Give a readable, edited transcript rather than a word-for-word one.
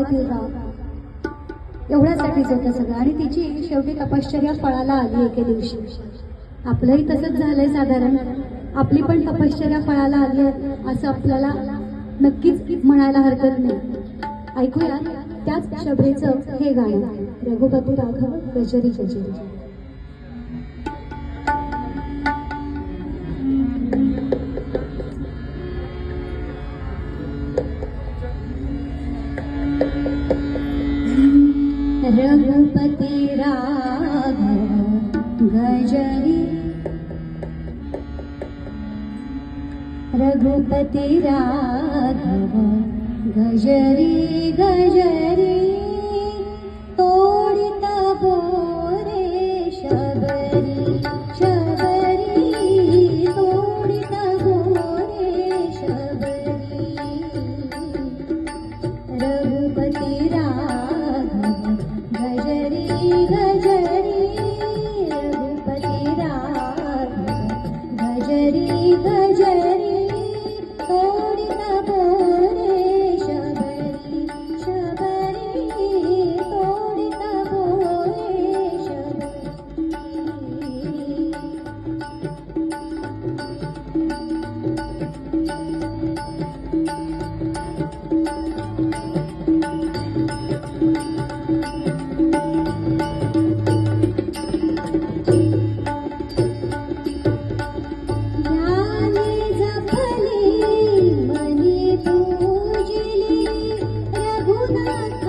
येतील का, एवढ्यासाठीच होतं सगळं. आणि तिची शेवटी तपश्चर्या फळाला आली एके दिवशी. आपलंही तसंच झालंय साधारण, आपली पण तपश्चर्या फळाला आली असं आपल्याला नक्कीच म्हणायला हरकत नाही. ऐकूया त्याच शबरीचं हे गाणं, रघुपती राघव गजरी गजरी. रघुपती राघव गजरी, रघुपती राघव गजरी गजरी, तोडित बोरे शबरी शबरी, तोडित बोरे शबरी. रघुपती राघव गजरी गजरी, रघुपती राघव गजरी गजरी, तोडित बोरे शबरी शबरी, तोडित बोरे शबरी. रघुनाथ